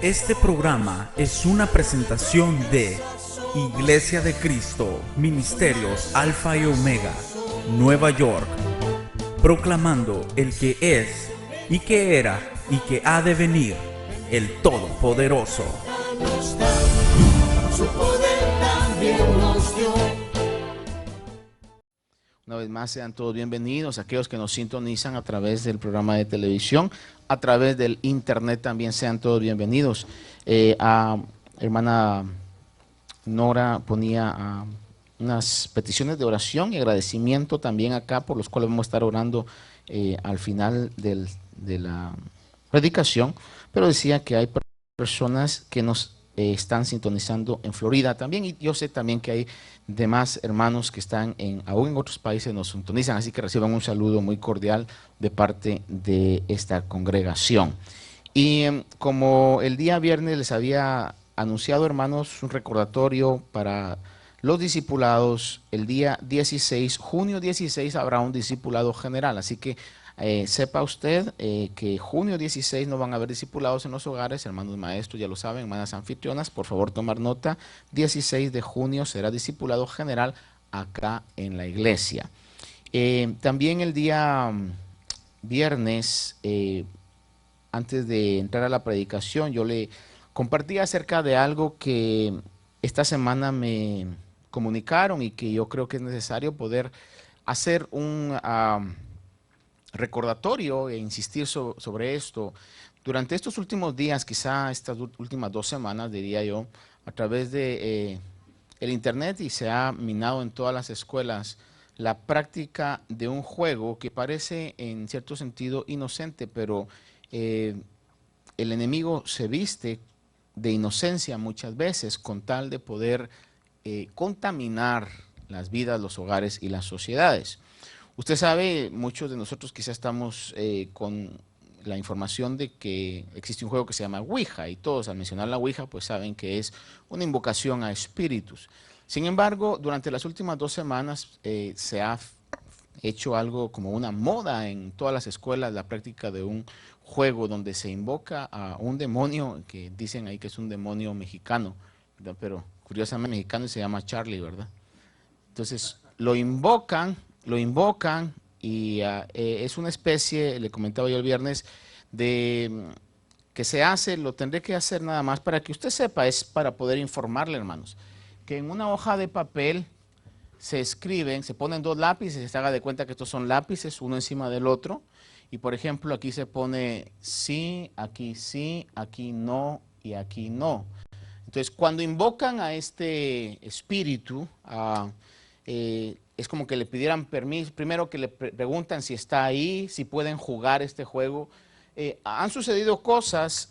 Este programa es una presentación de Iglesia de Cristo, Ministerios Alfa y Omega, Nueva York, proclamando el que es, y que era, y que ha de venir, el Todopoderoso. Su poder también nos dio. Una vez más, sean todos bienvenidos, aquellos que nos sintonizan a través del programa de televisión, a través del internet también sean todos bienvenidos. Hermana Nora ponía unas peticiones de oración y agradecimiento también acá, por los cuales vamos a estar orando al final de la predicación, pero decía que hay personas que nos están sintonizando en Florida también, y yo sé también que hay demás hermanos que están aún en otros países nos sintonizan, así que reciban un saludo muy cordial de parte de esta congregación. Y como el día viernes les había anunciado, hermanos, un recordatorio para los discipulados, el día 16, junio 16, habrá un discipulado general, así que sepa usted que junio 16 no van a haber discipulados en los hogares, hermanos maestros ya lo saben, hermanas anfitrionas, por favor tomar nota, 16 de junio será discipulado general acá en la iglesia. También el día viernes, antes de entrar a la predicación, yo le compartí acerca de algo que esta semana me comunicaron y que yo creo que es necesario poder hacer un recordatorio e insistir sobre esto. Durante estos últimos días, quizá estas últimas 2 semanas, diría yo, a través de el internet, y se ha minado en todas las escuelas la práctica de un juego que parece en cierto sentido inocente, pero el enemigo se viste de inocencia muchas veces con tal de poder contaminar las vidas, los hogares y las sociedades. Usted sabe, muchos de nosotros quizás estamos con la información de que existe un juego que se llama Ouija, y todos al mencionar la Ouija pues saben que es una invocación a espíritus. Sin embargo, durante las últimas 2 semanas se ha hecho algo como una moda en todas las escuelas, la práctica de un juego donde se invoca a un demonio, que dicen ahí que es un demonio mexicano, ¿verdad? Pero curiosamente mexicano y se llama Charlie, ¿verdad? Entonces lo invocan y es una especie, le comentaba yo el viernes, de que se hace, lo tendré que hacer nada más para que usted sepa, es para poder informarle, hermanos, que en una hoja de papel se escriben, se ponen 2 lápices, se haga de cuenta que estos son lápices, uno encima del otro, y por ejemplo aquí se pone sí, aquí no y aquí no. Entonces cuando invocan a este espíritu, es como que le pidieran permiso, primero que le preguntan si está ahí, si pueden jugar este juego. Han sucedido cosas,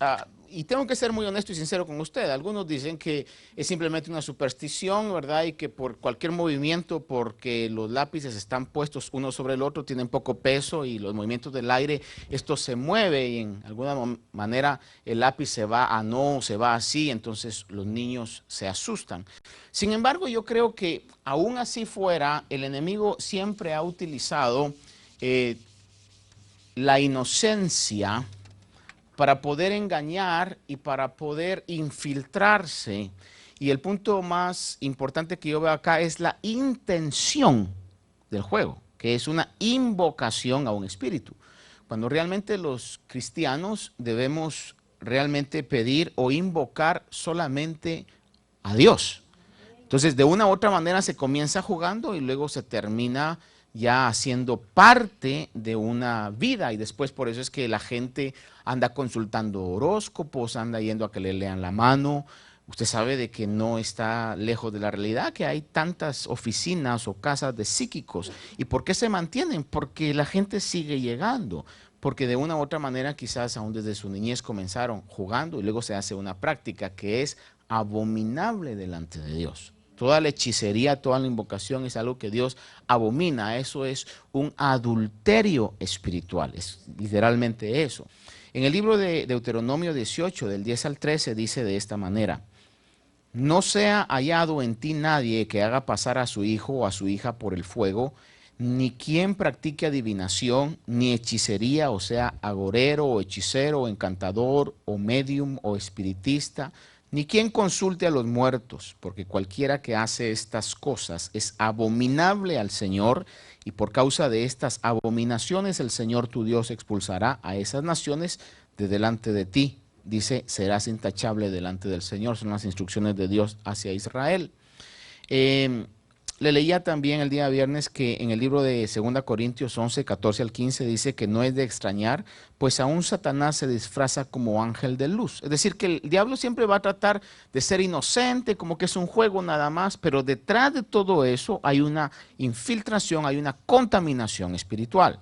y tengo que ser muy honesto y sincero con usted. Algunos dicen que es simplemente una superstición, ¿verdad? Y que por cualquier movimiento, porque los lápices están puestos uno sobre el otro, tienen poco peso y los movimientos del aire, esto se mueve y en alguna manera el lápiz se va a no, se va así, entonces los niños se asustan. Sin embargo, yo creo que aún así fuera, el enemigo siempre ha utilizado la inocencia para poder engañar y para poder infiltrarse. Y el punto más importante que yo veo acá es la intención del juego, que es una invocación a un espíritu. Cuando realmente los cristianos debemos realmente pedir o invocar solamente a Dios. Entonces, de una u otra manera se comienza jugando y luego se termina ya haciendo parte de una vida, y después por eso es que la gente anda consultando horóscopos, anda yendo a que le lean la mano. Usted sabe de que no está lejos de la realidad, que hay tantas oficinas o casas de psíquicos. ¿Y por qué se mantienen? Porque la gente sigue llegando, porque de una u otra manera quizás aún desde su niñez comenzaron jugando y luego se hace una práctica que es abominable delante de Dios. Toda la hechicería, toda la invocación es algo que Dios abomina. Eso es un adulterio espiritual, es literalmente eso. En el libro de Deuteronomio 18, del 10 al 13, dice de esta manera: no sea hallado en ti nadie que haga pasar a su hijo o a su hija por el fuego, ni quien practique adivinación, ni hechicería, o sea, agorero o hechicero o encantador o medium o espiritista, ni quien consulte a los muertos, porque cualquiera que hace estas cosas es abominable al Señor, y por causa de estas abominaciones el Señor tu Dios expulsará a esas naciones de delante de ti. Dice, serás intachable delante del Señor. Son las instrucciones de Dios hacia Israel. Le leía también el día viernes que en el libro de 2 Corintios 11, 14 al 15 dice que no es de extrañar, pues aún Satanás se disfraza como ángel de luz. Es decir, que el diablo siempre va a tratar de ser inocente, como que es un juego nada más, pero detrás de todo eso hay una infiltración, hay una contaminación espiritual.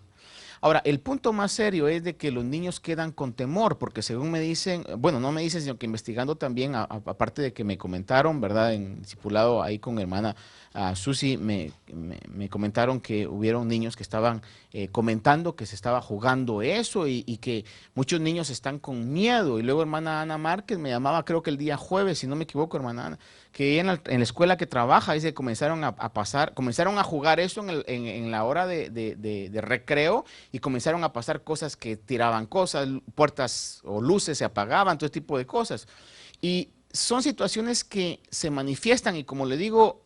Ahora, el punto más serio es de que los niños quedan con temor, porque según me dicen, bueno, no me dicen, sino que investigando también, aparte de que me comentaron, ¿verdad? En discipulado ahí con hermana Susi, me comentaron que hubieron niños que estaban comentando que se estaba jugando eso y que muchos niños están con miedo. Y luego hermana Ana Márquez me llamaba, creo que el día jueves, si no me equivoco, hermana Ana, que en la escuela que trabaja, dice, comenzaron a jugar eso en la hora de recreo, y comenzaron a pasar cosas que tiraban cosas, puertas o luces se apagaban, todo ese tipo de cosas. Y son situaciones que se manifiestan, y como le digo,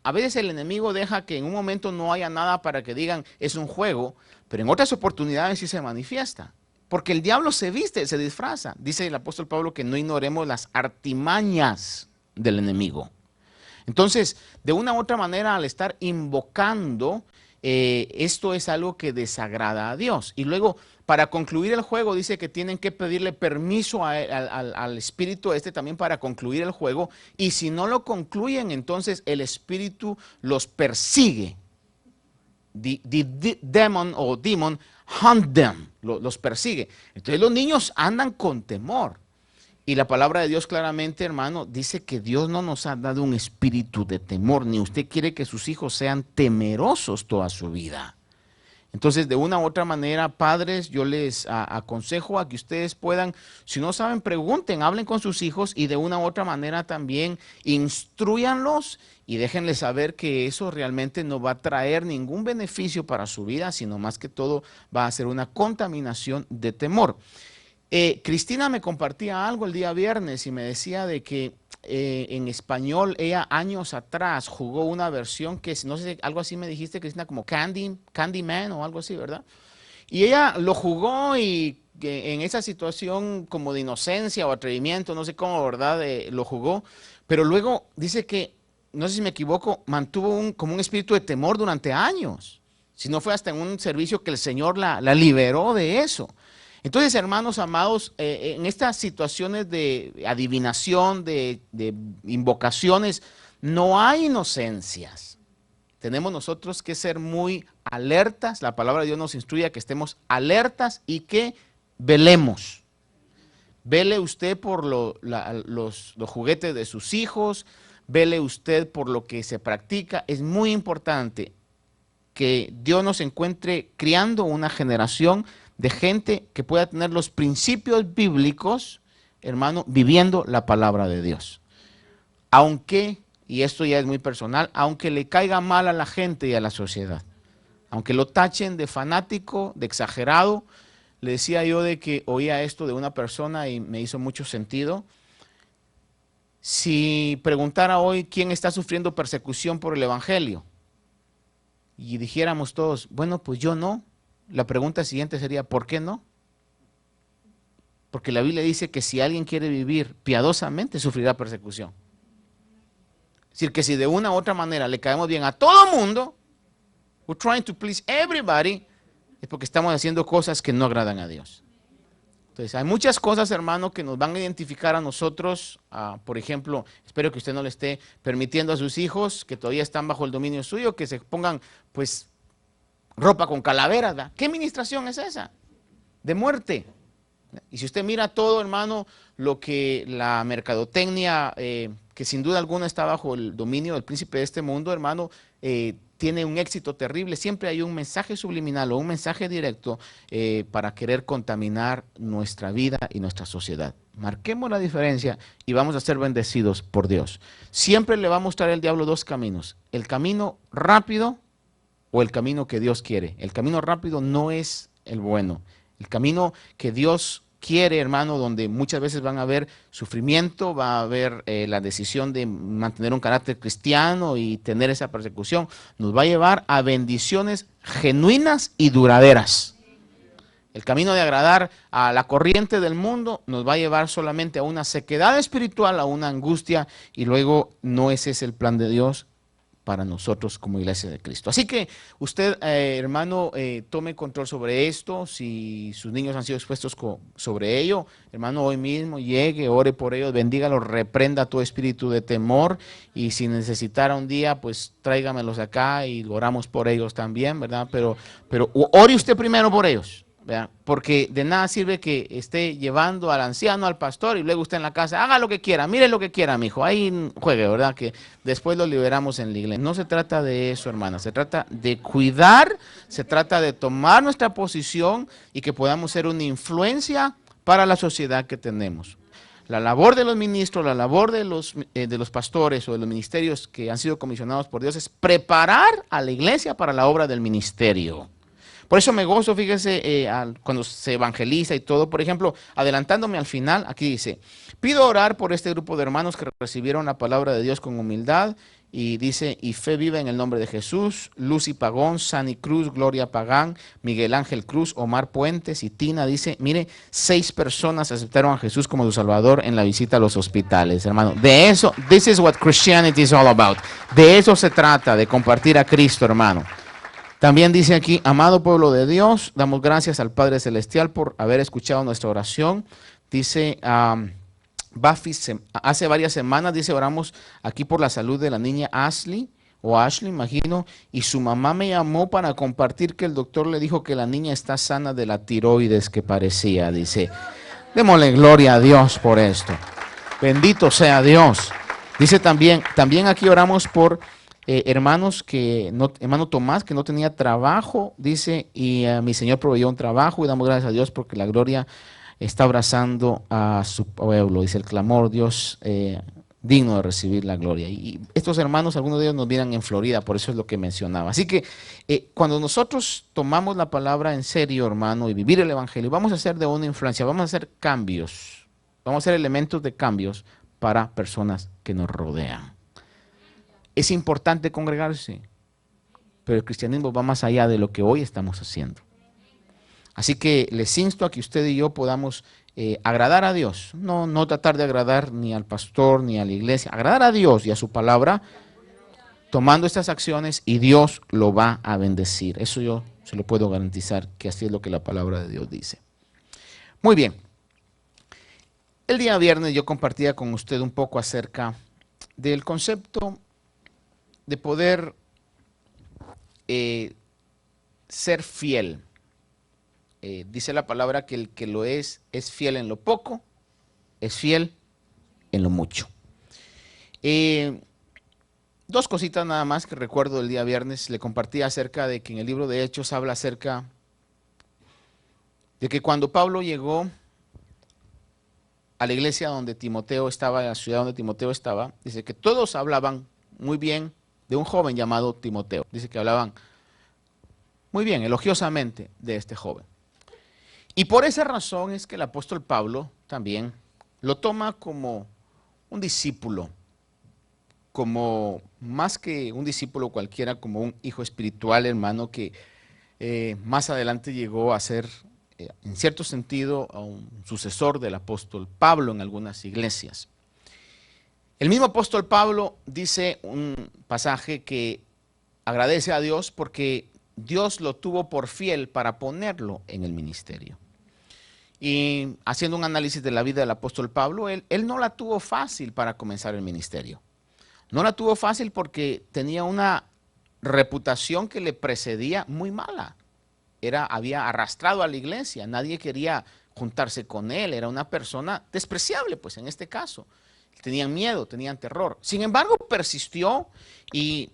a veces el enemigo deja que en un momento no haya nada para que digan es un juego, pero en otras oportunidades sí se manifiesta. Porque el diablo se viste, se disfraza. Dice el apóstol Pablo que no ignoremos las artimañas del enemigo. Entonces, de una u otra manera, al estar invocando, esto es algo que desagrada a Dios. Y luego, para concluir el juego, dice que tienen que pedirle permiso al espíritu también para concluir el juego. Y si no lo concluyen, entonces el espíritu los persigue. The demon o demon hunt them, los persigue. Entonces los niños andan con temor. Y la palabra de Dios claramente, hermano, dice que Dios no nos ha dado un espíritu de temor, ni usted quiere que sus hijos sean temerosos toda su vida. Entonces, de una u otra manera, padres, yo les aconsejo a que ustedes puedan, si no saben, pregunten, hablen con sus hijos, y de una u otra manera también instruyanlos y déjenles saber que eso realmente no va a traer ningún beneficio para su vida, sino más que todo va a ser una contaminación de temor. Cristina me compartía algo el día viernes y me decía de que en español ella años atrás jugó una versión que, no sé, algo así me dijiste, Cristina, como Candyman o algo así, ¿verdad? Y ella lo jugó y en esa situación como de inocencia o atrevimiento, no sé cómo, ¿verdad? Lo jugó, pero luego dice que, no sé si me equivoco, mantuvo como un espíritu de temor durante años. Si no fue hasta en un servicio que el Señor la liberó de eso. Entonces, hermanos amados, en estas situaciones de adivinación, de invocaciones, no hay inocencias. Tenemos nosotros que ser muy alertas. La palabra de Dios nos instruye a que estemos alertas y que velemos. Vele usted por los juguetes de sus hijos, vele usted por lo que se practica. Es muy importante que Dios nos encuentre criando una generación de gente que pueda tener los principios bíblicos, hermano, viviendo la palabra de Dios. Aunque, y esto ya es muy personal, aunque le caiga mal a la gente y a la sociedad, aunque lo tachen de fanático, de exagerado, le decía yo de que oía esto de una persona y me hizo mucho sentido. Si preguntara hoy quién está sufriendo persecución por el evangelio y dijéramos todos, bueno, pues yo no. La pregunta siguiente sería, ¿por qué no? Porque la Biblia dice que si alguien quiere vivir piadosamente, sufrirá persecución. Es decir, que si de una u otra manera le caemos bien a todo mundo, we're trying to please everybody, es porque estamos haciendo cosas que no agradan a Dios. Entonces, hay muchas cosas, hermano, que nos van a identificar a nosotros. Por ejemplo, espero que usted no le esté permitiendo a sus hijos, que todavía están bajo el dominio suyo, que se pongan, pues, ropa con calaveras, ¿verdad? ¿Qué administración es esa? De muerte. Y si usted mira todo, hermano, lo que la mercadotecnia, que sin duda alguna está bajo el dominio del príncipe de este mundo, hermano, tiene un éxito terrible. Siempre hay un mensaje subliminal o un mensaje directo para querer contaminar nuestra vida y nuestra sociedad. Marquemos la diferencia y vamos a ser bendecidos por Dios. Siempre le va a mostrar el diablo dos caminos. El camino rápido o el camino que Dios quiere. El camino rápido no es el bueno. El camino que Dios quiere, hermano, donde muchas veces van a haber sufrimiento, va a haber la decisión de mantener un carácter cristiano y tener esa persecución, nos va a llevar a bendiciones genuinas y duraderas. El camino de agradar a la corriente del mundo nos va a llevar solamente a una sequedad espiritual, a una angustia, y luego no ese es el plan de Dios para nosotros como iglesia de Cristo. Así que usted, hermano, tome control sobre esto. Si sus niños han sido expuestos sobre ello, hermano, hoy mismo llegue, ore por ellos, bendígalos, reprenda todo espíritu de temor, y si necesitara un día, pues tráigamelos acá y oramos por ellos también, ¿verdad? Pero ore usted primero por ellos, ¿verdad? Porque de nada sirve que esté llevando al anciano, al pastor, y luego usted en la casa, haga lo que quiera, mire lo que quiera, mijo, ahí juegue, ¿verdad? Que después lo liberamos en la iglesia. No se trata de eso, hermana, se trata de cuidar, se trata de tomar nuestra posición y que podamos ser una influencia para la sociedad que tenemos. La labor de los ministros, la labor de los pastores o de los ministerios que han sido comisionados por Dios es preparar a la iglesia para la obra del ministerio. Por eso me gozo, fíjese, cuando se evangeliza y todo. Por ejemplo, adelantándome al final, aquí dice, pido orar por este grupo de hermanos que recibieron la palabra de Dios con humildad, y dice, y fe viva en el nombre de Jesús, Lucy Pagón, Sani Cruz, Gloria Pagán, Miguel Ángel Cruz, Omar Puentes y Tina. Dice, mire, 6 personas aceptaron a Jesús como su Salvador en la visita a los hospitales, hermano. De eso, this is what Christianity is all about. De eso se trata, de compartir a Cristo, hermano. También dice aquí, amado pueblo de Dios, damos gracias al Padre Celestial por haber escuchado nuestra oración. Dice, Buffy, hace varias semanas, dice, oramos aquí por la salud de la niña Ashley, imagino, y su mamá me llamó para compartir que el doctor le dijo que la niña está sana de la tiroides que parecía, dice. Démosle gloria a Dios por esto. Bendito sea Dios. Dice también aquí oramos por hermano Tomás, que no tenía trabajo, dice, y mi Señor proveyó un trabajo, y damos gracias a Dios porque la gloria está abrazando a su pueblo. Dice el clamor, Dios digno de recibir la gloria. Y estos hermanos, algunos de ellos nos vienen en Florida, por eso es lo que mencionaba. Así que cuando nosotros tomamos la palabra en serio, hermano, y vivir el evangelio, vamos a hacer de una influencia, vamos a hacer cambios, vamos a hacer elementos de cambios para personas que nos rodean. Es importante congregarse, pero el cristianismo va más allá de lo que hoy estamos haciendo. Así que les insto a que usted y yo podamos agradar a Dios, no tratar de agradar ni al pastor ni a la iglesia, agradar a Dios y a su palabra, tomando estas acciones, y Dios lo va a bendecir. Eso yo se lo puedo garantizar, que así es lo que la palabra de Dios dice. Muy bien. El día viernes yo compartía con usted un poco acerca del concepto de poder ser fiel. Dice la palabra que el que lo es fiel en lo poco, es fiel en lo mucho. 2 cositas nada más que recuerdo del día viernes. Le compartí acerca de que en el libro de Hechos habla acerca de que cuando Pablo llegó a la iglesia donde Timoteo estaba, a la ciudad donde Timoteo estaba, dice que todos hablaban muy bien de un joven llamado Timoteo. Dice que hablaban muy bien, elogiosamente de este joven. Y por esa razón es que el apóstol Pablo también lo toma como un discípulo, como más que un discípulo cualquiera, como un hijo espiritual, hermano, que más adelante llegó a ser, en cierto sentido, a un sucesor del apóstol Pablo en algunas iglesias. El mismo apóstol Pablo dice un pasaje que agradece a Dios porque Dios lo tuvo por fiel para ponerlo en el ministerio. Y haciendo un análisis de la vida del apóstol Pablo, él no la tuvo fácil para comenzar el ministerio. No la tuvo fácil porque tenía una reputación que le precedía muy mala. Había arrastrado a la iglesia, nadie quería juntarse con él, era una persona despreciable, pues en este caso. Tenían miedo, tenían terror. Sin embargo, persistió y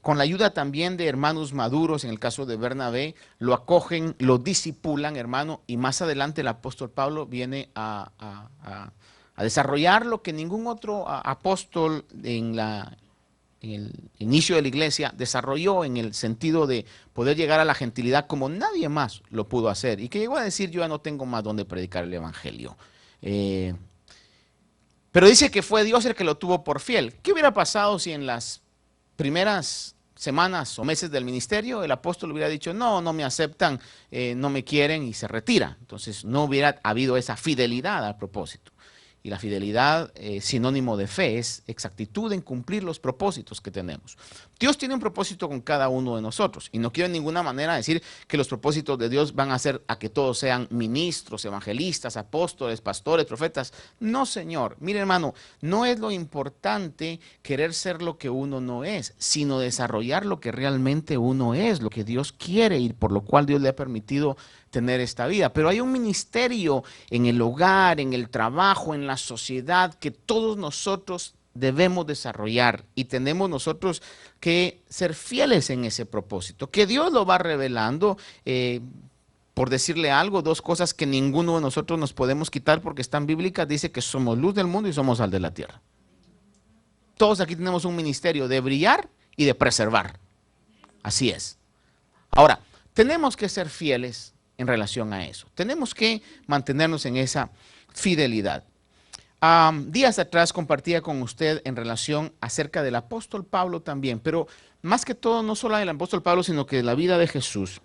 con la ayuda también de hermanos maduros, en el caso de Bernabé, lo acogen, lo disipulan, hermano, y más adelante el apóstol Pablo viene a desarrollar lo que ningún otro apóstol en la en el inicio de la iglesia, desarrolló en el sentido de poder llegar a la gentilidad como nadie más lo pudo hacer. Y que llegó a decir, yo ya no tengo más donde predicar el evangelio. Pero dice que fue Dios el que lo tuvo por fiel. ¿Qué hubiera pasado si en las primeras semanas o meses del ministerio el apóstol hubiera dicho, no, no me aceptan, no me quieren y se retira? Entonces no hubiera habido esa fidelidad al propósito. Y la fidelidad, sinónimo de fe, es exactitud en cumplir los propósitos que tenemos. Dios tiene un propósito con cada uno de nosotros. Y no quiero en ninguna manera decir que los propósitos de Dios van a hacer a que todos sean ministros, evangelistas, apóstoles, pastores, profetas. No, Señor. Mire, hermano, no es lo importante querer ser lo que uno no es, sino desarrollar lo que realmente uno es, lo que Dios quiere y por lo cual Dios le ha permitido tener esta vida. Pero hay un ministerio en el hogar, en el trabajo, en la sociedad que todos nosotros debemos desarrollar y tenemos nosotros que ser fieles en ese propósito, que Dios lo va revelando. Por decirle algo, dos cosas que ninguno de nosotros nos podemos quitar porque están bíblicas, dice que somos luz del mundo y somos sal de la tierra. Todos aquí tenemos un ministerio de brillar y de preservar. Así es. Ahora, tenemos que ser fieles en relación a eso. Tenemos que mantenernos en esa fidelidad. Días atrás compartía con usted en relación acerca del apóstol Pablo también, pero más que todo no solo del apóstol Pablo, sino que de la vida de Jesús,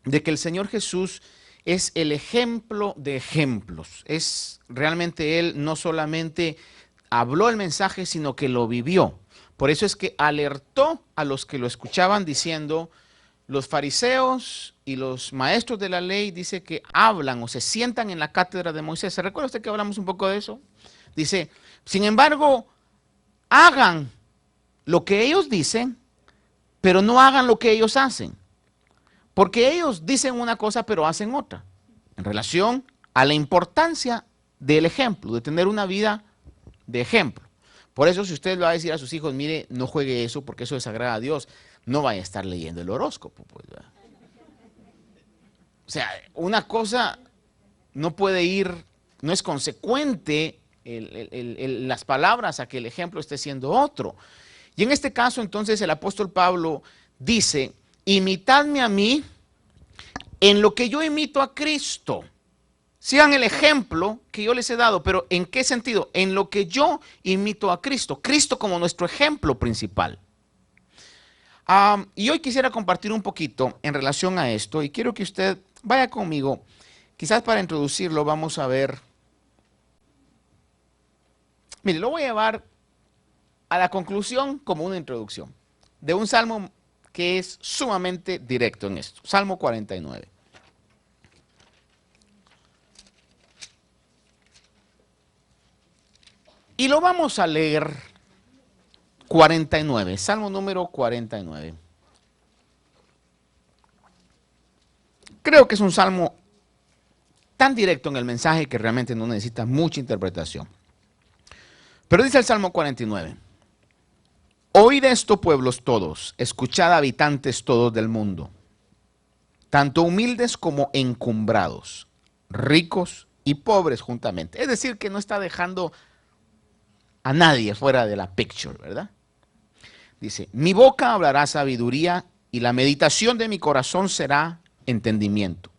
de que el Señor Jesús es el ejemplo de ejemplos. Es realmente Él no solamente habló el mensaje, sino que lo vivió. Por eso es que alertó a los que lo escuchaban diciendo, los fariseos y los maestros de la ley dice que hablan o se sientan en la cátedra de Moisés. ¿Se recuerda usted que hablamos un poco de eso? Dice, sin embargo, hagan lo que ellos dicen, pero no hagan lo que ellos hacen. Porque ellos dicen una cosa, pero hacen otra. En relación a la importancia del ejemplo, de tener una vida de ejemplo. Por eso si usted le va a decir a sus hijos, mire, no juegue eso porque eso desagrada a Dios, no vaya a estar leyendo el horóscopo. Pues, ¿verdad? O sea, una cosa no puede ir, no es consecuente las palabras a que el ejemplo esté siendo otro. Y en este caso entonces el apóstol Pablo dice, imitadme a mí en lo que yo imito a Cristo. Sigan el ejemplo que yo les he dado, pero ¿en qué sentido? En lo que yo imito a Cristo. Cristo como nuestro ejemplo principal. Y hoy quisiera compartir un poquito en relación a esto y quiero que usted vaya conmigo. Quizás para introducirlo vamos a ver. Mire, lo voy a llevar a la conclusión como una introducción de un salmo que es sumamente directo en esto. Salmo 49. Y lo vamos a leer 49, Salmo número 49. Creo que es un salmo tan directo en el mensaje que realmente no necesita mucha interpretación. Pero dice el Salmo 49, oíd esto, pueblos todos, escuchad, habitantes todos del mundo, tanto humildes como encumbrados, ricos y pobres juntamente. Es decir, que no está dejando a nadie fuera de la picture, ¿verdad? Dice, mi boca hablará sabiduría y la meditación de mi corazón será entendimiento.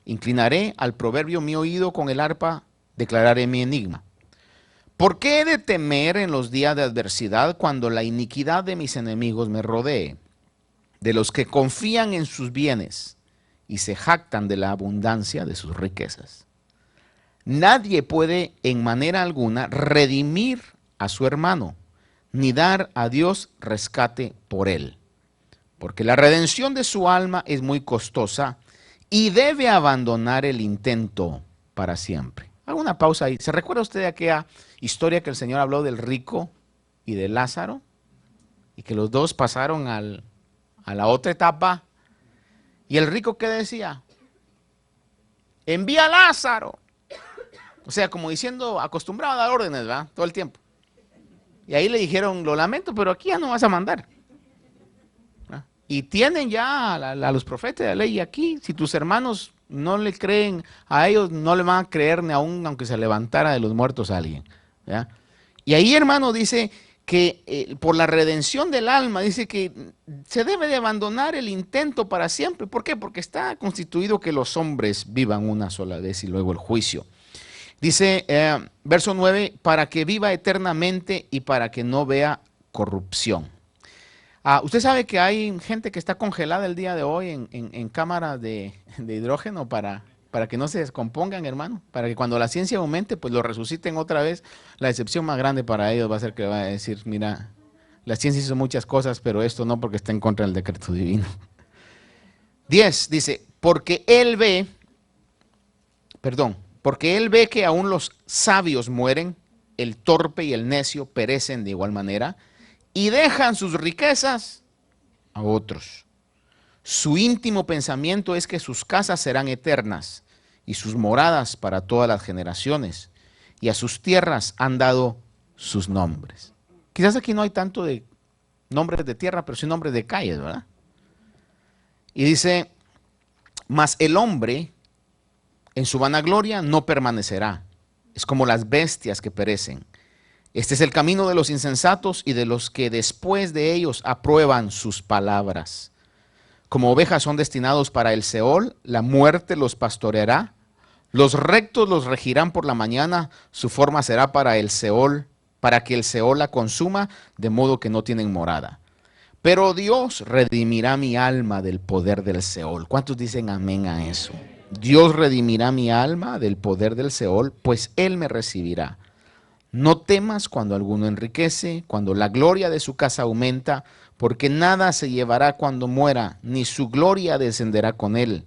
Inclinaré al proverbio mi oído, con el arpa declararé mi enigma. ¿Por qué he de temer en los días de adversidad cuando la iniquidad de mis enemigos me rodee? De los que confían en sus bienes y se jactan de la abundancia de sus riquezas. Nadie puede en manera alguna redimir a su hermano, ni dar a Dios rescate por él. Porque la redención de su alma es muy costosa y debe abandonar el intento para siempre. Hago una pausa ahí. ¿Se recuerda usted de aquella historia que el Señor habló del rico y de Lázaro? Y que los dos pasaron a la otra etapa. ¿Y el rico qué decía? Envía a Lázaro. O sea, como diciendo, acostumbrado a dar órdenes, ¿verdad? Todo el tiempo. Y ahí le dijeron, lo lamento, pero aquí ya no vas a mandar. ¿Ah? Y tienen ya a los profetas de la ley aquí. Si tus hermanos no le creen a ellos, no le van a creer ni aún aunque se levantara de los muertos a alguien. ¿Ya? Y ahí, hermano, dice que por la redención del alma, dice que se debe de abandonar el intento para siempre. ¿Por qué? Porque está constituido que los hombres vivan una sola vez y luego el juicio. Dice, verso 9, para que viva eternamente y para que no vea corrupción. Usted sabe que hay gente que está congelada el día de hoy en cámaras de hidrógeno para que no se descompongan, hermano, para que cuando la ciencia aumente, pues lo resuciten otra vez. La decepción más grande para ellos va a ser que va a decir, mira, la ciencia hizo muchas cosas, pero esto no, porque está en contra del decreto divino. 10 dice, porque él ve que aún los sabios mueren, el torpe y el necio perecen de igual manera, y dejan sus riquezas a otros. Su íntimo pensamiento es que sus casas serán eternas y sus moradas para todas las generaciones, y a sus tierras han dado sus nombres. Quizás aquí no hay tanto de nombres de tierra, pero sí nombres de calles, ¿verdad? Y dice, mas el hombre en su vanagloria no permanecerá, es como las bestias que perecen. Este es el camino de los insensatos y de los que después de ellos aprueban sus palabras. Como ovejas son destinados para el Seol, la muerte los pastoreará. Los rectos los regirán por la mañana, su forma será para el Seol, para que el Seol la consuma, de modo que no tienen morada. Pero Dios redimirá mi alma del poder del Seol. ¿Cuántos dicen amén a eso? Dios redimirá mi alma del poder del Seol, pues Él me recibirá. No temas cuando alguno enriquece, cuando la gloria de su casa aumenta, porque nada se llevará cuando muera, ni su gloria descenderá con él,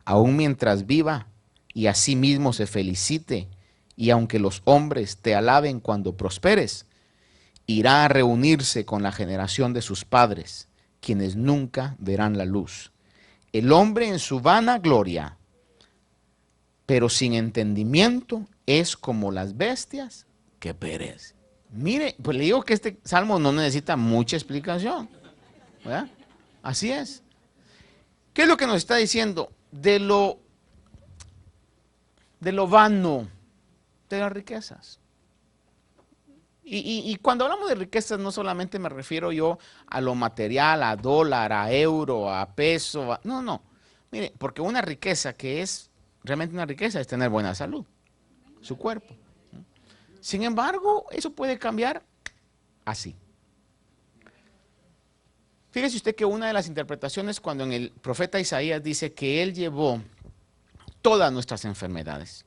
aun mientras viva, y asimismo se felicite, y aunque los hombres te alaben cuando prosperes, irá a reunirse con la generación de sus padres, quienes nunca verán la luz. El hombre en su vana gloria, pero sin entendimiento, es como las bestias que perecen. Mire, pues le digo que este salmo no necesita mucha explicación, ¿verdad? Así es. ¿Qué es lo que nos está diciendo? De lo vano de las riquezas. Y cuando hablamos de riquezas no solamente me refiero yo a lo material, a dólar, a euro, a peso, no. Mire, porque una riqueza que es realmente una riqueza es tener buena salud, su cuerpo. Sin embargo, eso puede cambiar así. Fíjese usted que una de las interpretaciones cuando en el profeta Isaías dice que Él llevó todas nuestras enfermedades.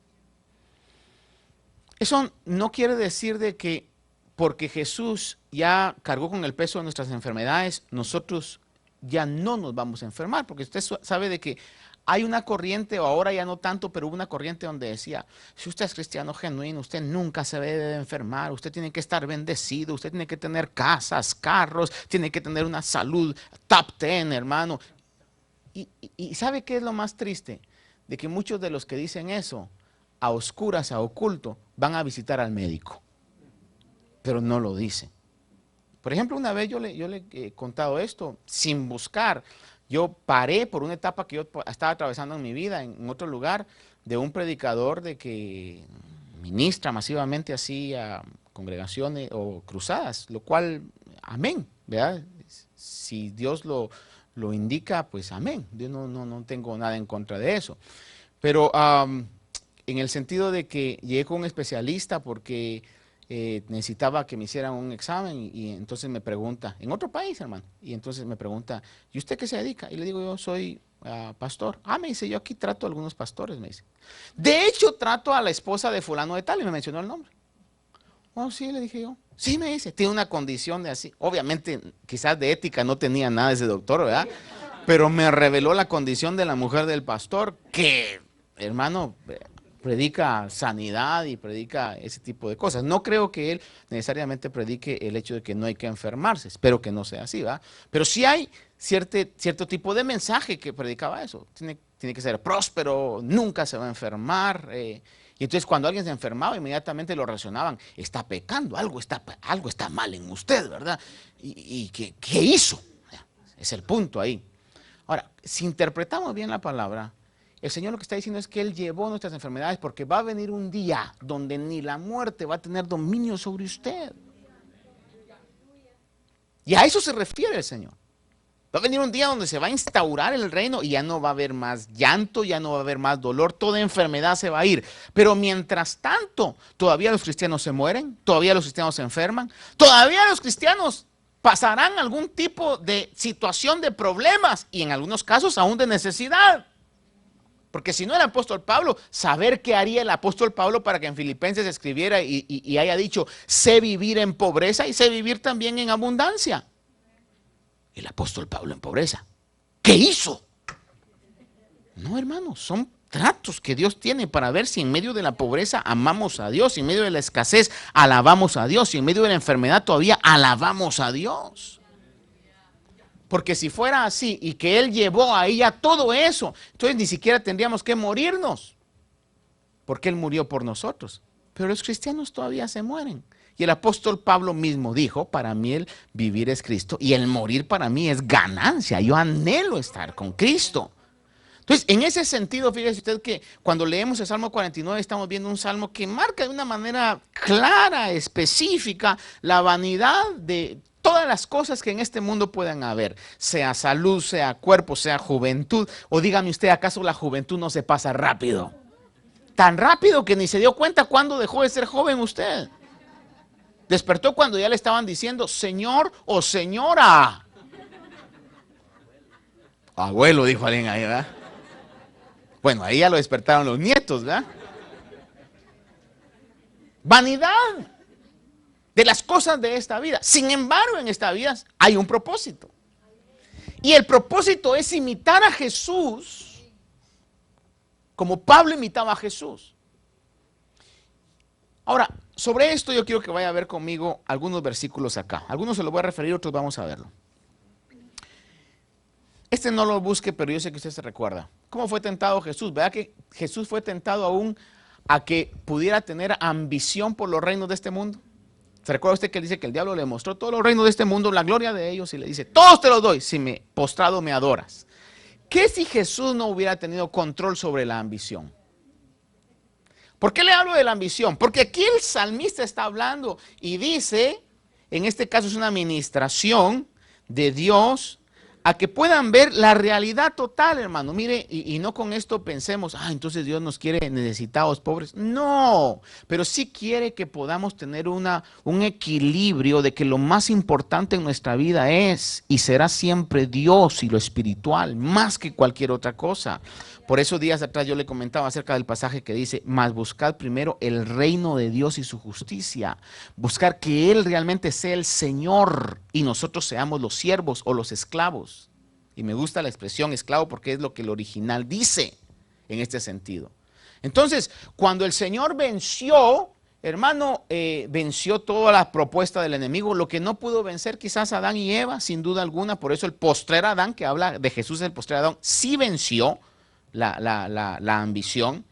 Eso no quiere decir de que porque Jesús ya cargó con el peso de nuestras enfermedades, nosotros ya no nos vamos a enfermar, porque usted sabe de que hay una corriente, o ahora ya no tanto, pero hubo una corriente donde decía, si usted es cristiano genuino, usted nunca se debe de enfermar, usted tiene que estar bendecido, usted tiene que tener casas, carros, tiene que tener una salud top 10, hermano. Y ¿sabe qué es lo más triste? De que muchos de los que dicen eso, a oscuras, a oculto, van a visitar al médico, pero no lo dicen. Por ejemplo, una vez yo le he contado esto, sin buscar. Yo paré por una etapa que yo estaba atravesando en mi vida, en otro lugar, de un predicador de que ministra masivamente así a congregaciones o cruzadas, lo cual, amén, ¿verdad? Si Dios lo indica, pues amén. Yo no tengo nada en contra de eso. Pero en el sentido de que llegué con un especialista porque necesitaba que me hicieran un examen y entonces me pregunta, en otro país, hermano, y entonces me pregunta, ¿y usted qué se dedica? Y le digo, yo soy pastor. Me dice, yo aquí trato a algunos pastores, me dice. De hecho, trato a la esposa de fulano de tal, y me mencionó el nombre. Oh, sí, le dije yo. Sí, me dice, tiene una condición de así. Obviamente, quizás de ética no tenía nada ese doctor, ¿verdad? Pero me reveló la condición de la mujer del pastor, que, hermano, predica sanidad y predica ese tipo de cosas. No creo que él necesariamente predique el hecho de que no hay que enfermarse. Espero que no sea así, ¿verdad? Pero sí hay cierto tipo de mensaje que predicaba eso. Tiene que ser próspero, nunca se va a enfermar. Y entonces cuando alguien se enfermaba, inmediatamente lo relacionaban. Está pecando, algo está mal en usted, ¿verdad? ¿Y qué hizo? Es el punto ahí. Ahora, si interpretamos bien la palabra, el Señor lo que está diciendo es que Él llevó nuestras enfermedades porque va a venir un día donde ni la muerte va a tener dominio sobre usted. Y a eso se refiere el Señor. Va a venir un día donde se va a instaurar el reino y ya no va a haber más llanto, ya no va a haber más dolor, toda enfermedad se va a ir. Pero mientras tanto, todavía los cristianos se mueren, todavía los cristianos se enferman, todavía los cristianos pasarán algún tipo de situación de problemas y en algunos casos aún de necesidad. Porque si no el apóstol Pablo, saber qué haría el apóstol Pablo para que en Filipenses escribiera y haya dicho, sé vivir en pobreza y sé vivir también en abundancia. El apóstol Pablo en pobreza. ¿Qué hizo? No, hermanos, son tratos que Dios tiene para ver si en medio de la pobreza amamos a Dios, si en medio de la escasez alabamos a Dios, si en medio de la enfermedad todavía alabamos a Dios. Porque si fuera así y que Él llevó ahí a todo eso, entonces ni siquiera tendríamos que morirnos, porque Él murió por nosotros. Pero los cristianos todavía se mueren. Y el apóstol Pablo mismo dijo, para mí el vivir es Cristo y el morir para mí es ganancia. Yo anhelo estar con Cristo. Entonces, en ese sentido, fíjese usted que cuando leemos el Salmo 49 estamos viendo un salmo que marca de una manera clara, específica, la vanidad de todas las cosas que en este mundo puedan haber, sea salud, sea cuerpo, sea juventud, o dígame usted, ¿acaso la juventud no se pasa rápido? Tan rápido que ni se dio cuenta cuando dejó de ser joven usted. Despertó cuando ya le estaban diciendo señor o señora. Abuelo, dijo alguien ahí, ¿verdad? Bueno, ahí ya lo despertaron los nietos, ¿verdad? Vanidad de las cosas de esta vida. Sin embargo, en esta vida hay un propósito. Y el propósito es imitar a Jesús como Pablo imitaba a Jesús. Ahora, sobre esto yo quiero que vaya a ver conmigo algunos versículos acá. Algunos se los voy a referir, otros vamos a verlo. Este no lo busque, pero yo sé que usted se recuerda. ¿Cómo fue tentado Jesús? ¿Verdad que Jesús fue tentado aún a que pudiera tener ambición por los reinos de este mundo? ¿Se recuerda usted que él dice que el diablo le mostró todos los reinos de este mundo, la gloria de ellos, y le dice, todos te los doy si me postrado me adoras? ¿Qué si Jesús no hubiera tenido control sobre la ambición? ¿Por qué le hablo de la ambición? Porque aquí el salmista está hablando y dice, en este caso es una administración de Dios, a que puedan ver la realidad total, hermano. Mire, y no con esto pensemos, entonces Dios nos quiere necesitados, pobres. No, pero sí quiere que podamos tener un equilibrio de que lo más importante en nuestra vida es y será siempre Dios y lo espiritual, más que cualquier otra cosa. Por eso días atrás yo le comentaba acerca del pasaje que dice, mas buscad primero el reino de Dios y su justicia. Buscar que Él realmente sea el Señor y nosotros seamos los siervos o los esclavos. Y me gusta la expresión esclavo porque es lo que el original dice en este sentido. Entonces, cuando el Señor venció, hermano, venció toda la propuesta del enemigo. Lo que no pudo vencer quizás Adán y Eva, sin duda alguna. Por eso el postrer Adán, que habla de Jesús, el postrer Adán, sí venció la ambición.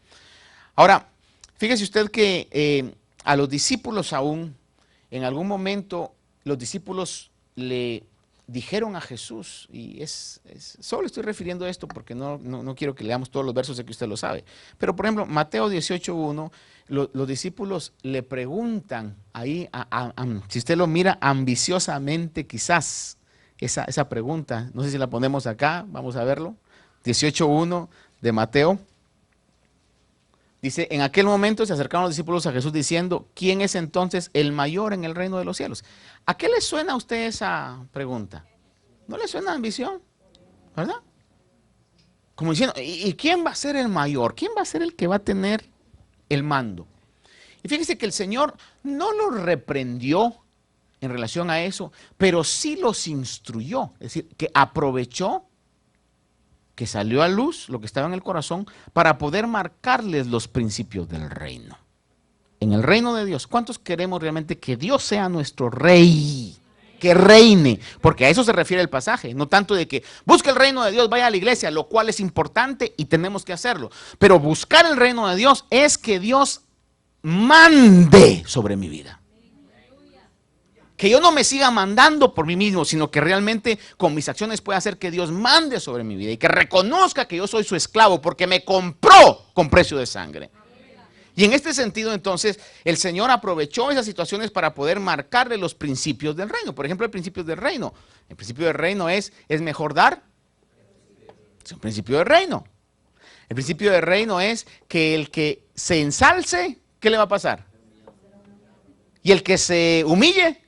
Ahora, fíjese usted que a los discípulos aún, en algún momento, los discípulos le dijeron a Jesús, y solo estoy refiriendo a esto porque no quiero que leamos todos los versos, sé que usted lo sabe, pero por ejemplo, Mateo 18:1, los discípulos le preguntan ahí, si usted lo mira ambiciosamente quizás, esa pregunta, no sé si la ponemos acá, vamos a verlo, 18:1 de Mateo. Dice, en aquel momento se acercaron los discípulos a Jesús diciendo, ¿quién es entonces el mayor en el reino de los cielos? ¿A qué le suena a usted esa pregunta? ¿No le suena ambición? ¿Verdad? Como diciendo, ¿y quién va a ser el mayor? ¿Quién va a ser el que va a tener el mando? Y fíjese que el Señor no los reprendió en relación a eso, pero sí los instruyó. Es decir, que aprovechó que salió a luz lo que estaba en el corazón para poder marcarles los principios del reino. En el reino de Dios, ¿cuántos queremos realmente que Dios sea nuestro rey? Que reine, porque a eso se refiere el pasaje, no tanto de que busque el reino de Dios, vaya a la iglesia, lo cual es importante y tenemos que hacerlo. Pero buscar el reino de Dios es que Dios mande sobre mi vida. Que yo no me siga mandando por mí mismo, sino que realmente con mis acciones pueda hacer que Dios mande sobre mi vida y que reconozca que yo soy su esclavo porque me compró con precio de sangre. Y en este sentido, entonces, el Señor aprovechó esas situaciones para poder marcarle los principios del reino. Por ejemplo, el principio del reino. El principio del reino es mejor dar. Es un principio del reino. El principio del reino es que el que se ensalce, ¿qué le va a pasar? Y el que se humille,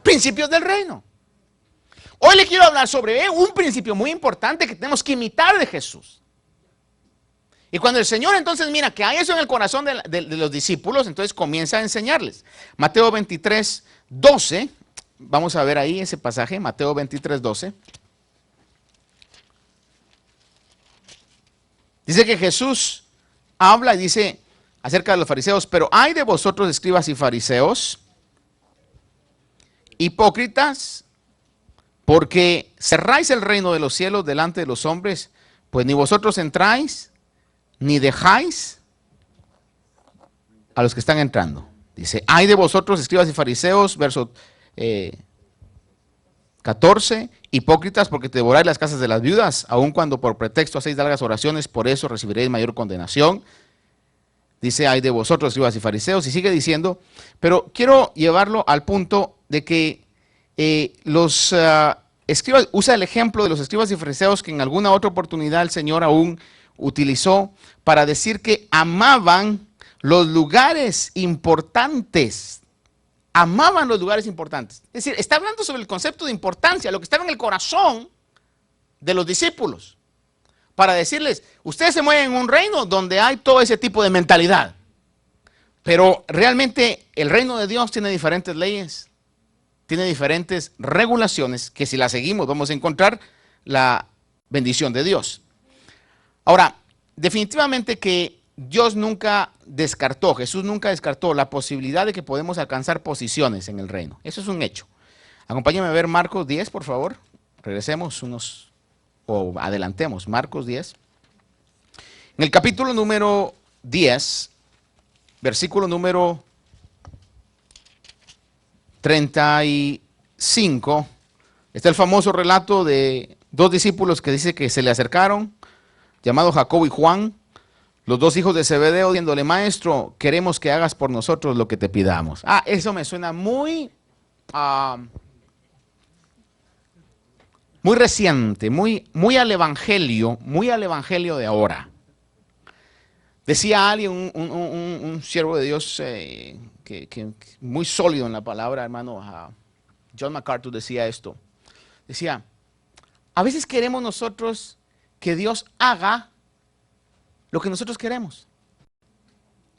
principios del reino. Hoy le quiero hablar sobre un principio muy importante que tenemos que imitar de Jesús. Y cuando el Señor entonces mira que hay eso en el corazón de los discípulos, entonces comienza a enseñarles. Mateo 23, 12, vamos a ver ahí ese pasaje, Mateo 23, 12. Dice que Jesús habla y dice acerca de los fariseos, pero hay de vosotros escribas y fariseos, hipócritas, porque cerráis el reino de los cielos delante de los hombres, pues ni vosotros entráis, ni dejáis a los que están entrando. Dice, hay de vosotros escribas y fariseos, verso 14, hipócritas, porque te devoráis las casas de las viudas, aun cuando por pretexto hacéis largas oraciones, por eso recibiréis mayor condenación. Dice, hay de vosotros escribas y fariseos, y sigue diciendo, pero quiero llevarlo al punto de que los escribas, usa el ejemplo de los escribas y fariseos que en alguna otra oportunidad el Señor aún utilizó para decir que amaban los lugares importantes. Amaban los lugares importantes. Es decir, está hablando sobre el concepto de importancia, lo que estaba en el corazón de los discípulos. Para decirles, ustedes se mueven en un reino donde hay todo ese tipo de mentalidad. Pero realmente el reino de Dios tiene diferentes leyes, tiene diferentes regulaciones que si las seguimos vamos a encontrar la bendición de Dios. Ahora, definitivamente que Dios nunca descartó, Jesús nunca descartó la posibilidad de que podemos alcanzar posiciones en el reino. Eso es un hecho. Acompáñame a ver Marcos 10, por favor. Regresemos o adelantemos, Marcos 10. En el capítulo número 10, versículo número 35, está el famoso relato de dos discípulos que dice que se le acercaron, llamados Jacobo y Juan, los dos hijos de Zebedeo, diciéndole, maestro, queremos que hagas por nosotros lo que te pidamos. Eso me suena muy reciente, muy al evangelio de ahora. Decía alguien, un siervo de Dios que muy sólido en la palabra, hermano, John MacArthur decía esto. Decía, a veces queremos nosotros que Dios haga lo que nosotros queremos.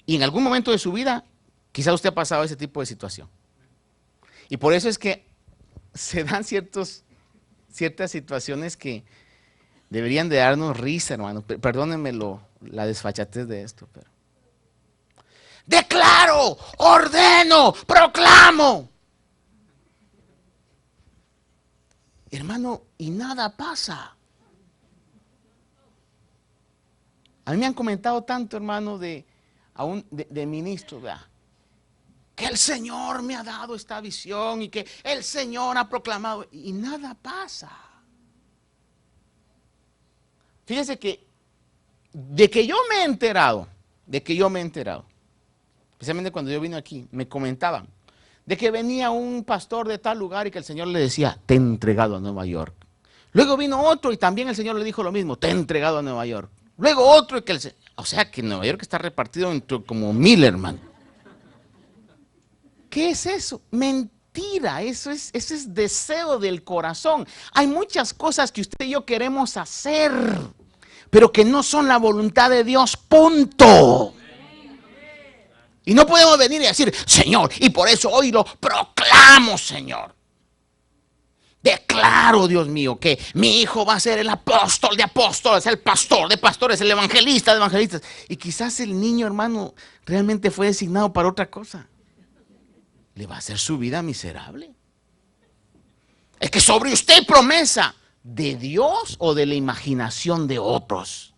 Y en algún momento de su vida, quizá usted ha pasado ese tipo de situación. Y por eso es que se dan ciertas situaciones que deberían de darnos risa, hermano. Perdónenme la desfachatez de esto, pero declaro, ordeno, proclamo. Hermano, y nada pasa. A mí me han comentado tanto, hermano, de ministros, ¿verdad? Que el Señor me ha dado esta visión y que el Señor ha proclamado y nada pasa. Fíjese que de que yo me he enterado, especialmente cuando yo vine aquí, me comentaban de que venía un pastor de tal lugar y que el Señor le decía, te he entregado a Nueva York. Luego vino otro y también el Señor le dijo lo mismo, te he entregado a Nueva York. Luego otro, o sea que Nueva York está repartido entre como 1000, hermano. ¿Qué es eso? Mentira, eso es deseo del corazón. Hay muchas cosas que usted y yo queremos hacer, pero que no son la voluntad de Dios, punto. Y no podemos venir y decir, Señor, y por eso hoy lo proclamo, Señor. Declaro, Dios mío, que mi hijo va a ser el apóstol de apóstoles, el pastor de pastores, el evangelista de evangelistas. Y quizás el niño, hermano, realmente fue designado para otra cosa. Le va a hacer su vida miserable. Es que sobre usted hay promesa de Dios o de la imaginación de otros.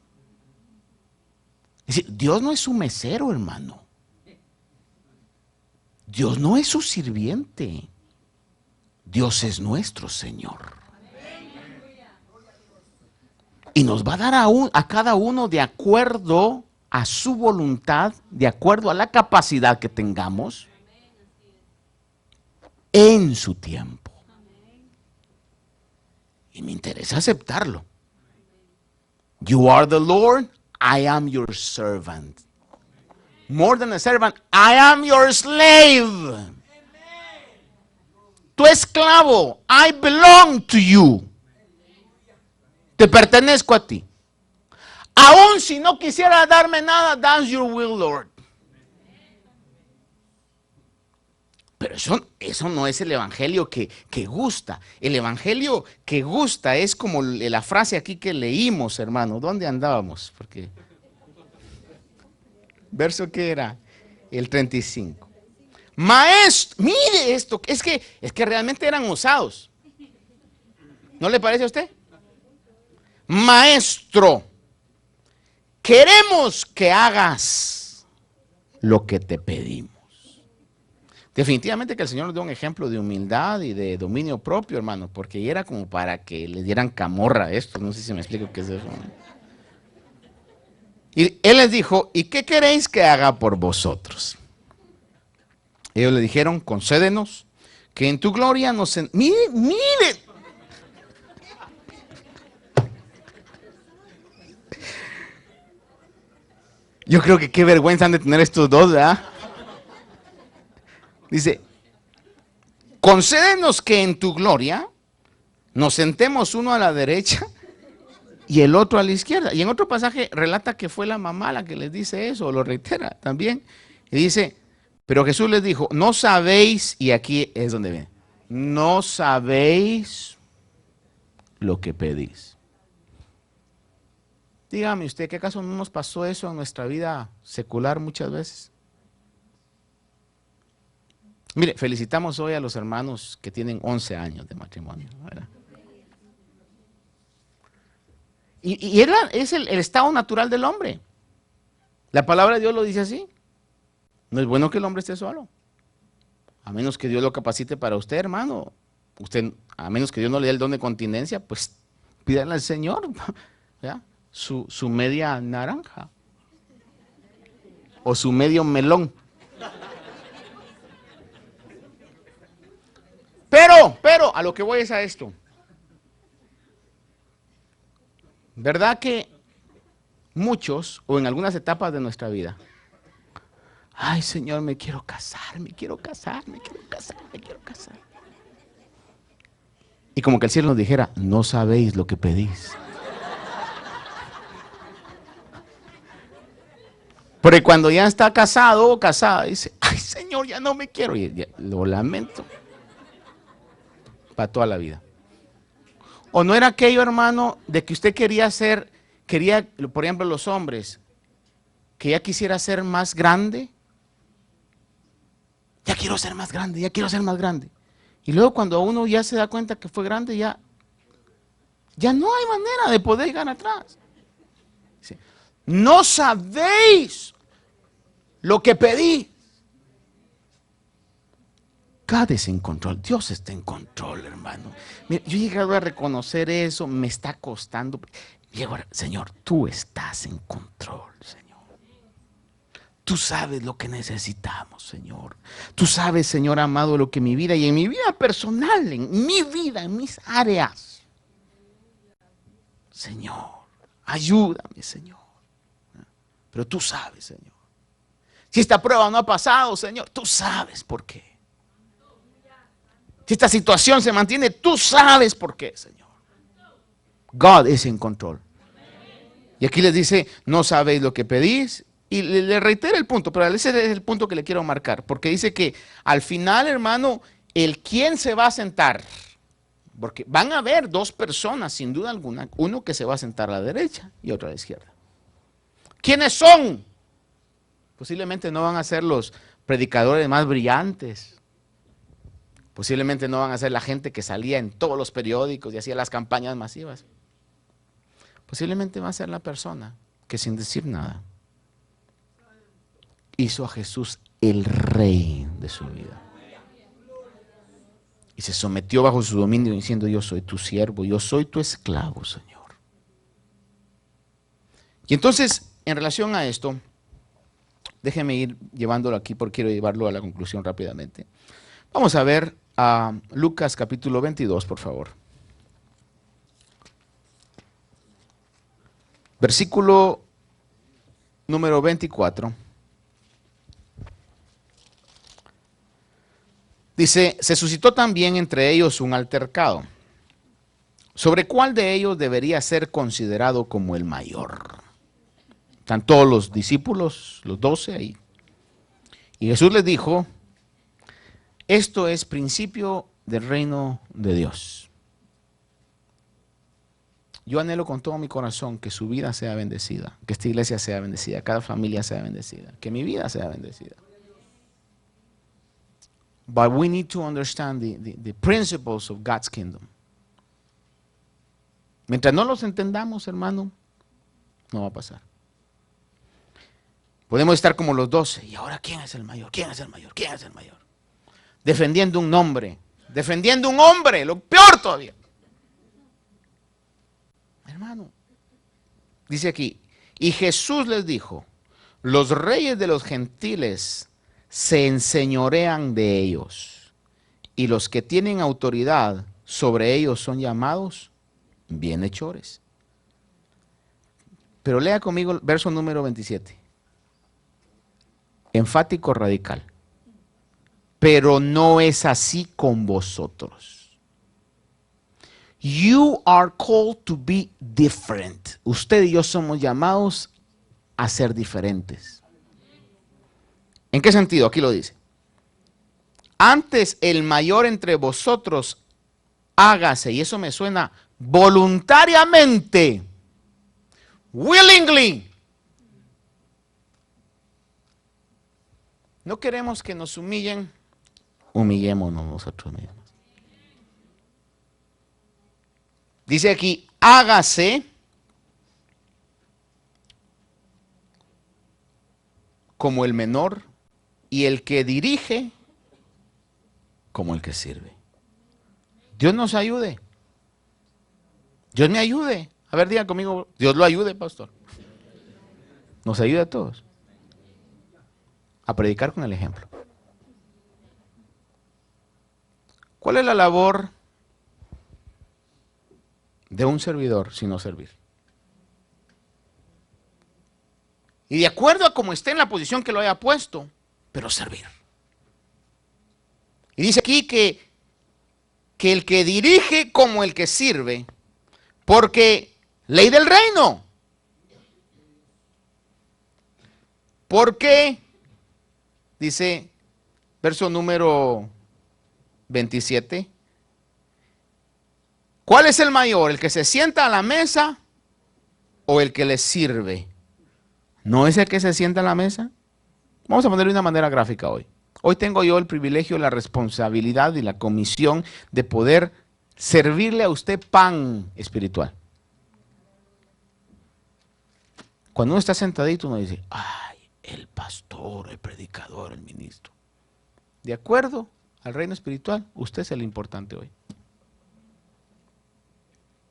Es decir, Dios no es su mesero, hermano. Dios no es su sirviente. Dios es nuestro Señor. Y nos va a dar a cada uno de acuerdo a su voluntad, de acuerdo a la capacidad que tengamos, en su tiempo. Y me interesa aceptarlo. You are the Lord, I am your servant. More than a servant, I am your slave. Tu esclavo, I belong to you. Te pertenezco a ti. Aun si no quisiera darme nada, that's your will, Lord. Pero eso no es el evangelio que gusta. El evangelio que gusta es como la frase aquí que leímos, hermano. ¿Dónde andábamos? Porque verso que era el 35. Maestro, mire esto, es que realmente eran osados. ¿No le parece a usted? Maestro, queremos que hagas lo que te pedimos. Definitivamente que el Señor nos dio un ejemplo de humildad y de dominio propio, hermano, porque era como para que le dieran camorra a esto. No sé si me explico qué es eso. Y Él les dijo, ¿y qué queréis que haga por vosotros? Ellos le dijeron, concédenos que en tu gloria nos... Mire, mire. Yo creo que qué vergüenza han de tener estos dos, ¿verdad? Dice, concédenos que en tu gloria nos sentemos uno a la derecha y el otro a la izquierda. Y en otro pasaje relata que fue la mamá la que les dice eso, o lo reitera también. Y dice, pero Jesús les dijo, no sabéis, y aquí es donde viene, no sabéis lo que pedís. Dígame usted, ¿qué acaso no nos pasó eso en nuestra vida secular muchas veces? Mire, felicitamos hoy a los hermanos que tienen 11 años de matrimonio, ¿verdad? Y es el estado natural del hombre. La palabra de Dios lo dice así. No es bueno que el hombre esté solo. A menos que Dios lo capacite para usted, hermano. Usted, a menos que Dios no le dé el don de continencia, pues pídale al Señor, ¿ya? Su media naranja. O su medio melón. Pero, a lo que voy es a esto. ¿Verdad que muchos, o en algunas etapas de nuestra vida, ay, Señor, me quiero casar, me quiero casar, me quiero casar, me quiero casar? Y como que el cielo nos dijera, no sabéis lo que pedís. Porque cuando ya está casado o casada, dice, ay, Señor, ya no me quiero. Y ya, lo lamento. Para toda la vida. ¿O no era aquello, hermano, de que usted quería, por ejemplo, los hombres, que ya quisiera ser más grande? Ya quiero ser más grande, ya quiero ser más grande. Y luego cuando uno ya se da cuenta que fue grande, ya no hay manera de poder llegar atrás. Dice, no sabéis lo que pedí. God es en control, Dios está en control, hermano. Mira, yo he llegado a reconocer eso, me está costando. Llego, Señor, tú estás en control, Señor. Tú sabes lo que necesitamos, Señor. Tú sabes, Señor amado, lo que mi vida y en mi vida personal, en mi vida, en mis áreas. Señor, ayúdame, Señor. Pero tú sabes, Señor. Si esta prueba no ha pasado, Señor, tú sabes por qué. Si esta situación se mantiene, tú sabes por qué, Señor. God es en control. Y aquí les dice, no sabéis lo que pedís. Y le reitero el punto, pero ese es el punto que le quiero marcar. Porque dice que al final, hermano, el quién se va a sentar. Porque van a haber dos personas, sin duda alguna. Uno que se va a sentar a la derecha y otro a la izquierda. ¿Quiénes son? Posiblemente no van a ser los predicadores más brillantes. Posiblemente no van a ser la gente que salía en todos los periódicos y hacía las campañas masivas. Posiblemente va a ser la persona que sin decir nada hizo a Jesús el rey de su vida. Y se sometió bajo su dominio diciendo, yo soy tu siervo, yo soy tu esclavo, Señor. Y entonces, en relación a esto, déjeme ir llevándolo aquí porque quiero llevarlo a la conclusión rápidamente. Vamos a ver a Lucas capítulo 22, por favor. Versículo número 24. Dice, se suscitó también entre ellos un altercado, sobre cuál de ellos debería ser considerado como el mayor. Están todos los discípulos, los 12 ahí. Y Jesús les dijo, esto es principio del reino de Dios. Yo anhelo con todo mi corazón que su vida sea bendecida, que esta iglesia sea bendecida, cada familia sea bendecida, que mi vida sea bendecida. But we need to understand the principles of God's kingdom. Mientras no los entendamos, hermano, no va a pasar. Podemos estar como los 12. ¿Y ahora quién es el mayor? ¿Quién es el mayor? ¿Quién es el mayor? Defendiendo un nombre, defendiendo un hombre, lo peor todavía. Hermano, dice aquí, y Jesús les dijo, los reyes de los gentiles se enseñorean de ellos, y los que tienen autoridad sobre ellos son llamados bienhechores. Pero lea conmigo el verso número 27. Enfático, radical. Pero no es así con vosotros. You are called to be different. Usted y yo somos llamados a ser diferentes. ¿En qué sentido? Aquí lo dice. Antes el mayor entre vosotros hágase, y eso me suena voluntariamente, willingly. No queremos que nos humillen, humillémonos nosotros mismos. Dice aquí, hágase como el menor y el que dirige como el que sirve. Dios nos ayude. Dios me ayude. A ver, diga conmigo, Dios lo ayude, pastor. Nos ayuda a todos a predicar con el ejemplo. ¿Cuál es la labor de un servidor sino servir? Y de acuerdo a cómo esté en la posición que lo haya puesto, pero servir. Y dice aquí que el que dirige como el que sirve, porque ley del reino. Porque, dice, verso número 27, ¿cuál es el mayor? ¿El que se sienta a la mesa o el que le sirve? ¿No es el que se sienta a la mesa? Vamos a ponerlo de una manera gráfica hoy. Hoy tengo yo el privilegio, la responsabilidad y la comisión de poder servirle a usted pan espiritual. Cuando uno está sentadito, uno dice, ay, el pastor, el predicador, el ministro. De acuerdo al reino espiritual, usted es el importante hoy.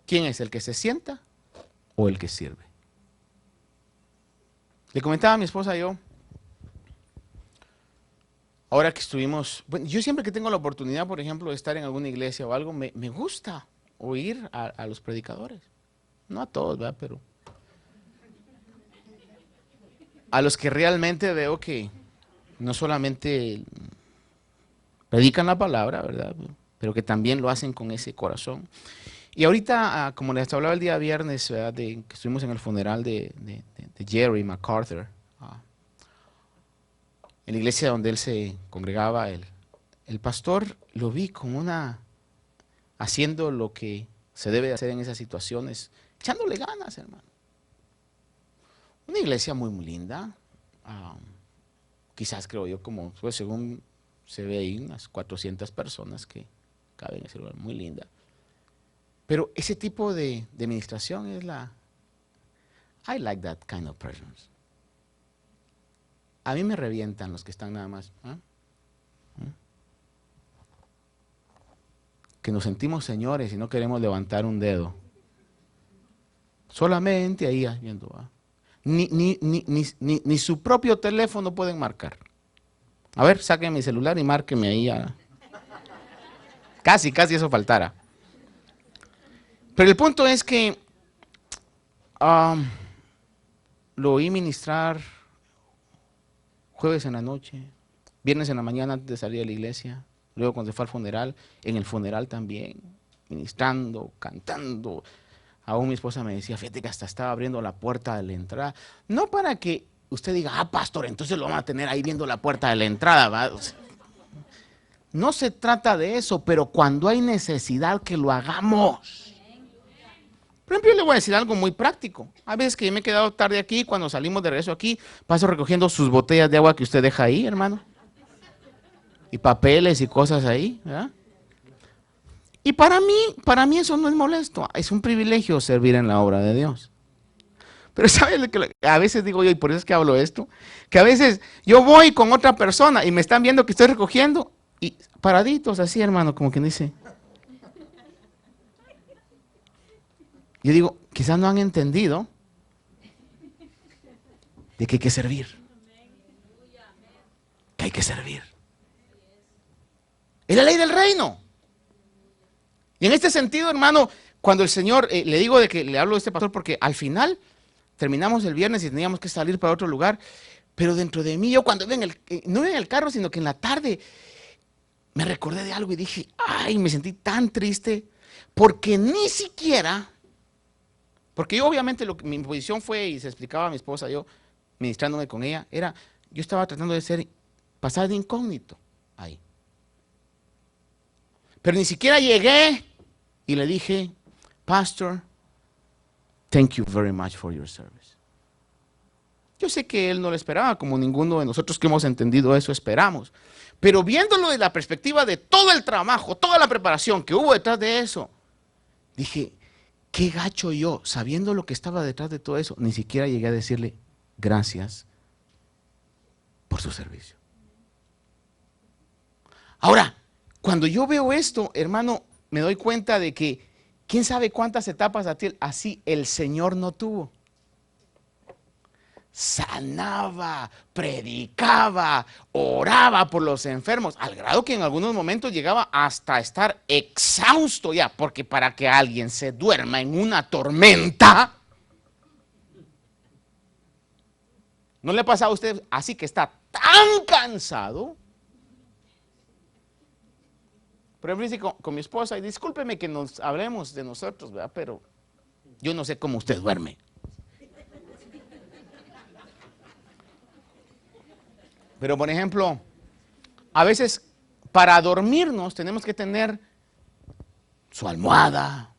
¿Quién es el que se sienta o el que sirve? Le comentaba a mi esposa yo, ahora que estuvimos, bueno, yo siempre que tengo la oportunidad, por ejemplo, de estar en alguna iglesia o algo, me gusta oír a los predicadores. No a todos, ¿verdad? Pero a los que realmente veo que no solamente predican la palabra, ¿verdad? Pero que también lo hacen con ese corazón. Y ahorita, como les hablaba el día viernes, ¿verdad? Que estuvimos en el funeral de Jerry MacArthur, en la iglesia donde él se congregaba, el pastor lo vi con haciendo lo que se debe hacer en esas situaciones, echándole ganas, hermano. Una iglesia muy, muy linda, quizás creo yo como, pues según se ve ahí, unas 400 personas que caben en ese lugar, muy linda. Pero ese tipo de administración es I like that kind of persons. A mí me revientan los que están nada más. Que nos sentimos señores y no queremos levantar un dedo. Solamente ahí viendo. Ni su propio teléfono pueden marcar. A ver, saquen mi celular y márquenme ahí. Casi eso faltara. Pero el punto es que lo oí ministrar jueves en la noche, viernes en la mañana antes de salir de la iglesia, luego cuando se fue al funeral, en el funeral también, ministrando, cantando. Aún mi esposa me decía, fíjate que hasta estaba abriendo la puerta de la entrada. No para que usted diga, pastor, entonces lo vamos a tener ahí viendo la puerta de la entrada, ¿va? O sea, no se trata de eso, pero cuando hay necesidad que lo hagamos. Por ejemplo, yo le voy a decir algo muy práctico. A veces que yo me he quedado tarde aquí, cuando salimos de regreso aquí, paso recogiendo sus botellas de agua que usted deja ahí, hermano. Y papeles y cosas ahí, ¿verdad? Y para mí eso no es molesto. Es un privilegio servir en la obra de Dios. Pero ¿sabes lo que a veces digo yo, y por eso es que hablo esto? Que a veces yo voy con otra persona y me están viendo que estoy recogiendo y paraditos así, hermano, como quien dice. Yo digo, quizás no han entendido de que hay que servir. Que hay que servir. Es la ley del reino. Y en este sentido, hermano, cuando el Señor, le digo de que le hablo de este pastor porque al final terminamos el viernes y teníamos que salir para otro lugar, pero dentro de mí, yo cuando iba no iba en el carro, sino que en la tarde me recordé de algo y dije, ay, me sentí tan triste porque ni siquiera... Porque yo obviamente mi posición fue, y se explicaba a mi esposa, yo ministrándome con ella, yo estaba tratando de pasar de incógnito ahí. Pero ni siquiera llegué y le dije, Pastor, thank you very much for your service. Yo sé que él no lo esperaba, como ninguno de nosotros que hemos entendido eso esperamos. Pero viéndolo de la perspectiva de todo el trabajo, toda la preparación que hubo detrás de eso, dije, qué gacho yo, sabiendo lo que estaba detrás de todo eso, ni siquiera llegué a decirle gracias por su servicio. Ahora, cuando yo veo esto, hermano, me doy cuenta de que quién sabe cuántas etapas así el Señor no tuvo. Sanaba, predicaba, oraba por los enfermos, al grado que en algunos momentos llegaba hasta estar exhausto ya, porque para que alguien se duerma en una tormenta, ¿no le ha pasado a usted así que está tan cansado? Por ejemplo, dice con mi esposa, y discúlpeme que nos hablemos de nosotros, ¿verdad? Pero yo no sé cómo usted duerme. Pero, por ejemplo, a veces para dormirnos tenemos que tener su almohada,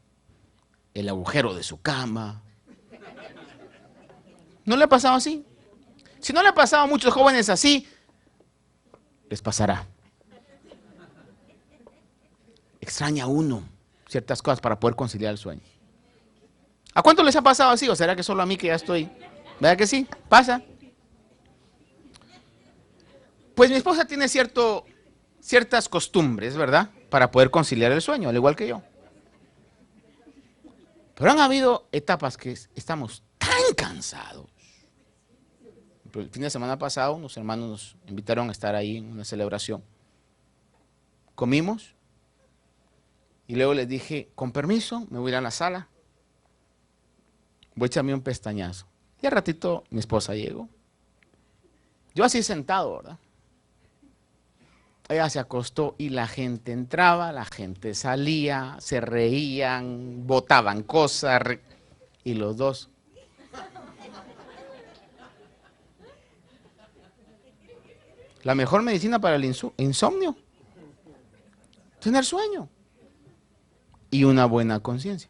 el agujero de su cama. ¿No le ha pasado así? Si no le ha pasado a muchos jóvenes así, les pasará. Extraña uno ciertas cosas para poder conciliar el sueño. ¿A cuánto les ha pasado así? ¿O será que solo a mí que ya estoy? ¿Verdad que sí? Pasa. Pues mi esposa tiene ciertas costumbres, ¿verdad? Para poder conciliar el sueño, al igual que yo. Pero han habido etapas que estamos tan cansados. El fin de semana pasado, unos hermanos nos invitaron a estar ahí en una celebración. Comimos y luego les dije, con permiso, me voy a ir a la sala. Voy a echarme un pestañazo. Y al ratito mi esposa llegó. Yo así sentado, ¿verdad? Ella se acostó y la gente entraba, la gente salía, se reían, botaban cosas y los dos. La mejor medicina para el insomnio, tener sueño y una buena conciencia.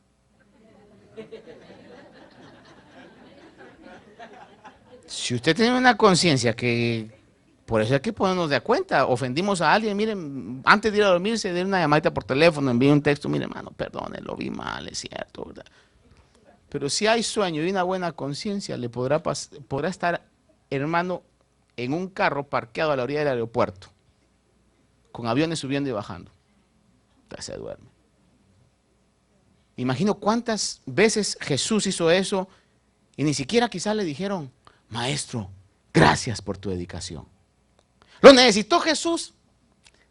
Si usted tiene una conciencia que... Por eso hay que ponernos de cuenta. Ofendimos a alguien, miren, antes de ir a dormir, se dé una llamadita por teléfono, envíe un texto, mire, hermano, perdone, lo vi mal, es cierto, ¿verdad? Pero si hay sueño y una buena conciencia, le podrá estar, hermano, en un carro parqueado a la orilla del aeropuerto, con aviones subiendo y bajando. Usted se duerme. Imagino cuántas veces Jesús hizo eso Y ni siquiera quizás le dijeron, maestro, gracias por tu dedicación. ¿Lo necesitó Jesús?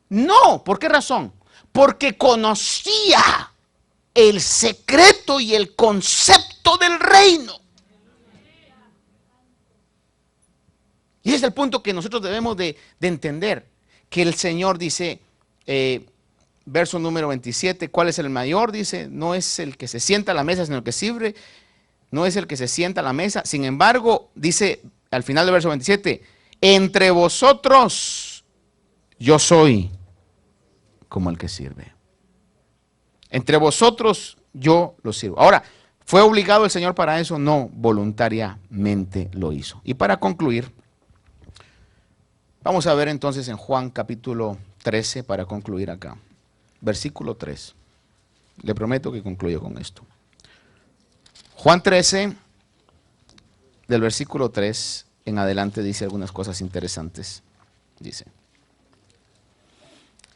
No. ¿Por qué razón? Porque conocía el secreto y el concepto del reino. Y ese es el punto que nosotros debemos de entender. Que el Señor dice, verso número 27, ¿cuál es el mayor? Dice, no es el que se sienta a la mesa, sino el que sirve. No es el que se sienta a la mesa. Sin embargo, dice al final del verso 27, entre vosotros yo soy como el que sirve. Entre vosotros yo lo sirvo. Ahora, ¿fue obligado el Señor para eso? No, voluntariamente lo hizo. Y para concluir, vamos a ver entonces en Juan capítulo 13 para concluir acá. Versículo 3. Le prometo que concluyo con esto. Juan 13, del versículo 3 en adelante, dice algunas cosas interesantes. Dice,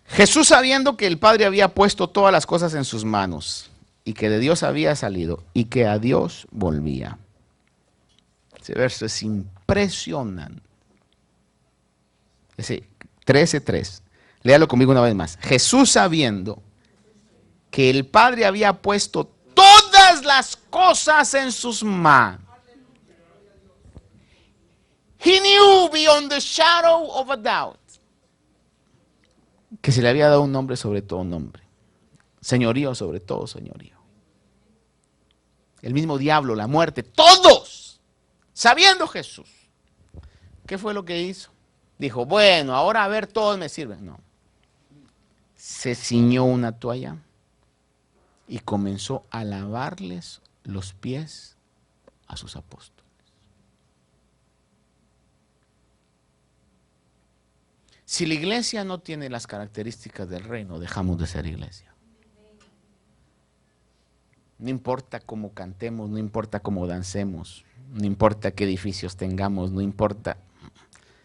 Jesús, sabiendo que el Padre había puesto todas las cosas en sus manos y que de Dios había salido y que a Dios volvía. Ese verso es impresionante. Ese 13:3. Léalo conmigo una vez más. Jesús, sabiendo que el Padre había puesto todas las cosas en sus manos. He knew beyond the shadow of a doubt que se le había dado un nombre sobre todo nombre. Señorío sobre todo señorío. El mismo diablo, la muerte, todos, sabiendo Jesús. ¿Qué fue lo que hizo? Dijo, bueno, ahora a ver, todos me sirven. No. Se ciñó una toalla y comenzó a lavarles los pies a sus apóstoles. Si la iglesia no tiene las características del reino, dejamos de ser iglesia. No importa cómo cantemos, no importa cómo dancemos, no importa qué edificios tengamos, no importa.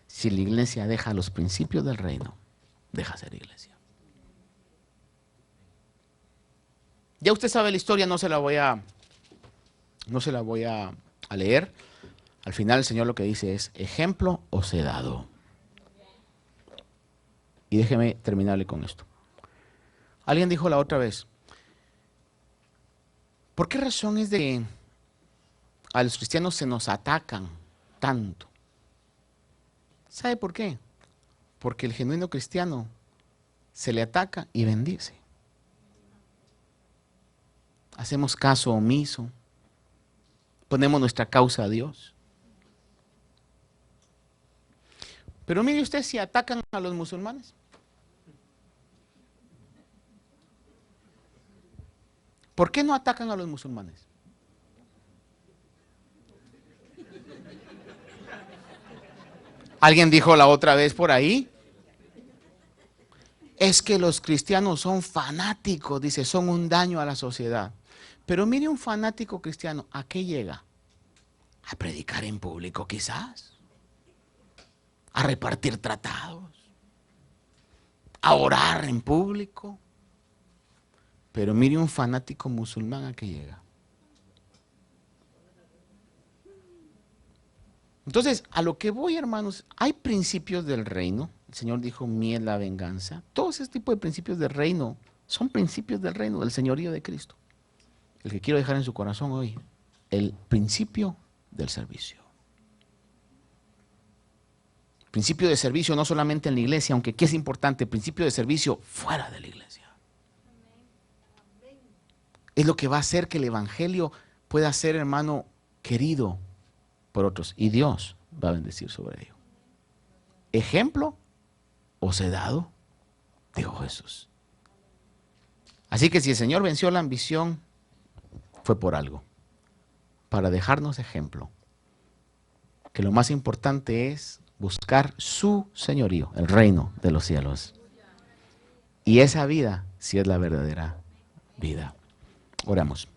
Si la iglesia deja los principios del reino, deja de ser iglesia. Ya usted sabe la historia, no se la voy a leer. Al final el Señor lo que dice es, ejemplo os he dado. Y déjeme terminarle con esto. Alguien dijo la otra vez, ¿por qué razón es de que a los cristianos se nos atacan tanto? ¿Sabe por qué? Porque el genuino cristiano se le ataca y bendice. Hacemos caso omiso, ponemos nuestra causa a Dios. Pero mire usted si atacan a los musulmanes. ¿Por qué no atacan a los musulmanes? Alguien dijo la otra vez por ahí, es que los cristianos son fanáticos, dice, son un daño a la sociedad. Pero mire un fanático cristiano, ¿a qué llega? A predicar en público quizás, a repartir tratados, a orar en público. Pero mire un fanático musulmán, ¿a qué llega? Entonces, a lo que voy, hermanos, hay principios del reino. El Señor dijo, mía es la venganza. Todo ese tipo de principios del reino son principios del reino, del señorío de Cristo. El que quiero dejar en su corazón hoy, el principio del servicio. Principio de servicio no solamente en la iglesia, aunque aquí es importante, principio de servicio fuera de la iglesia. Es lo que va a hacer que el evangelio pueda ser, hermano, querido por otros. Y Dios va a bendecir sobre ello. Ejemplo os he dado, dijo Jesús. Así que si el Señor venció la ambición, fue por algo. Para dejarnos ejemplo. Que lo más importante es buscar su señorío, el reino de los cielos. Y esa vida, sí es la verdadera vida. Oramos.